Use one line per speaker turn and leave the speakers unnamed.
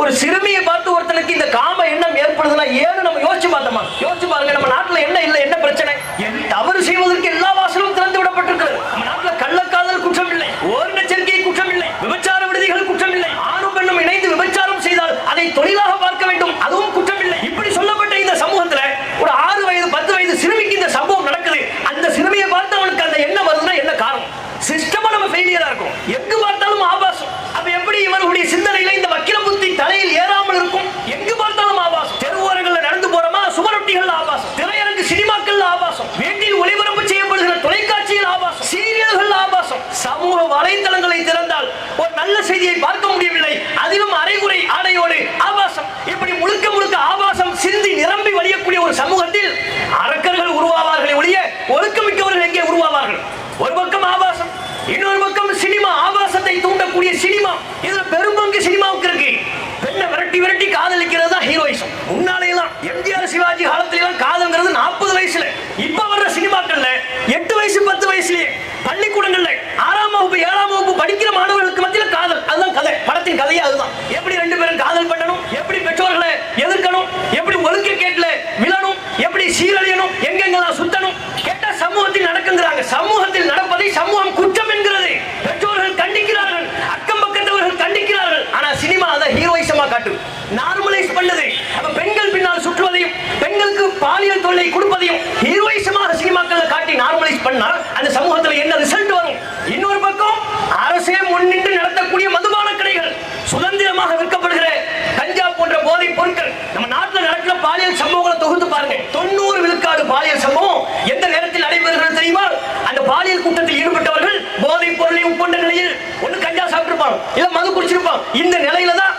ஒரு சிறுமியை பார்த்து ஒருத்தனுக்கு இந்த காம எண்ணம் ஏற்படுதுன்னா ஏன்னு நம்ம யோசிச்சு பார்த்தோமா? யோசிச்சு பாருங்க. நம்ம நாட்டுல என்ன இல்லை, என்ன பிரச்சனை? தவறு செய்வதற்கு எல்லா வாசலும் திறந்து விடப்பட்டிருக்கிறது. நம்ம நாட்டுல கள்ளக்காதல் குற்றம் இல்லை, ஓரினச்சேர்க்கை குற்றம் இல்லை, விபச்சார விடுதிகள் குற்றம் இல்லை, ஆணும் பெண்ணும் இணைந்து விபச்சாரம் செய்தால் அதை தொழிலாக பார்க்க வேண்டும், அதுவும் குற்றம் இல்லை. இப்படி சொல்லப்பட்ட இந்த சமூகத்துல ஒரு 6 வயது 10 வயது சிறுமிக்கு இந்த சம்பவம் நடக்குது. அந்த சிறுமியை பார்த்து அவனுக்கு அந்த எண்ணம் வருதுன்னா என்ன காரணம்? சிஸ்டமா நம்ம ஃபெயிலியரா இருக்கும். எங்கு பார்த்தாலும் ஆபாசம். அப்ப எப்படி இவர்களுடைய சிந்தனையில இந்த வக்கிர புத்தி தலையில் ஏறாமல் இருக்கும்? எங்கு பார்த்தாலும் ஆபாசம். தெருவோரங்கள்ல நடந்து போறோமா, சுவரொட்டிகள் ஆபாசம், திரையரங்கு சினிமாக்கள் ஆபாசம், வீட்டில் ஒளிபரப்பு செய்யப்படுகிற தொலைக்காட்சியில் ஆபாசம், சீரியல்கள் ஆபாசம். சமூக வலைதளங்களை திறந்தால் ஒரு நல்ல செய்தியை பார்க்க முடியவில்லை, அதிலும் அரைகுறை ஆடையோடு ஆபாசம். இப்படி முழுக்க முழுக்க ஆபாசம் சிந்தி நிரம்பி வழியக்கூடிய ஒரு சமூகத்தில் அரக்கர்கள் உருவாவார்களே ஒழிய ஒழுக்கமிக்கவர்கள் எங்கே உருவாவார்கள்? ஒரு பக்கம் ஆபாசம், இன்னொரு பக்கம் சினிமா. ஆபாசத்தை தூண்டக்கூடிய சினிமா, இதுல பெரும்பங்கு சினிமாவுக்கு இருக்கு. பெண்ணை விரட்டி விரட்டி காதலிக்கிறது தான் ஹீரோயிசம். முன்னாலேலாம் எம்ஜிஆர் சிவாஜி காலத்திலாம் காதல்ங்கிறது 40 வயசுல. இப்ப வர்ற சினிமாக்கள்ல 8 வயசு 10 வயசுலயே பள்ளிக்கூடங்கள்ல 6ஆம் வகுப்பு 7ஆம் வகுப்பு படிக்கிற மாணவர்களுக்கு மத்தியில் காதல். அதுதான் கதை, படத்தின் கதையே அதுதான். எப்படி 2 பேரும் காதல் பண்ணணும், எப்படி பெற்றோர்களை எதிர்க்கணும், எப்படி ஒழுக்க கேட்ல விழணும், எப்படி சீரழியணும், எங்கெங்கெல்லாம் சுத்தணும் கேட்டா சமூகத்தில் நடக்குங்கிறாங்க. சமூகத்தில் நடப்பதை சமூகம் குற்றம் என்கிறது. பெற்றோர்கள் கண்டிக்கிறார்கள், அக்கம் பக்கத்தவர்கள் கண்டிக்கிறார்கள். ஆனா சினிமா அதை ஹீரோயிசமா காட்டும், நார்மலைஸ் பண்ணது. அப்ப பெண்கள் பின்னால் சுற்றுவதையும் பெண்களுக்கு பாலியல் தொல்லை கொடுப்பதையும் ஹீரோயிசமாக சினிமாக்கள்ல காட்டி நார்மலைஸ் பண்ணால் அந்த சமூகத்தில் என்ன ரிசல்ட் வரும்? இன்னொரு பக்கம் அரசே முன்னின்று நடத்தக்கூடிய மதுபான கடைகள், சுதந்திரமாக விற்கப்படுகிற கஞ்சா போன்ற போதைப் பொருட்கள். நம்ம நாட்டில் நடக்கிற பாலியல் சம்பவங்களை தொகுத்து பாருங்க. 90 விழுக்காடு பாலியல் சம்பவம் எந்த நேரத்தில் நடைபெறுகிறது தெரியுமா? அந்த பாலியல் கூட்டத்தில் ஈடுபட்டவர்கள் போதைப் பொருளை உட்கொண்ட நிலையில் ஒண்ணு கஞ்சா சாப்பிட்டிருப்பாங்க, இல்ல மது குடிச்சிருப்பாங்க. இந்த நிலையில தான்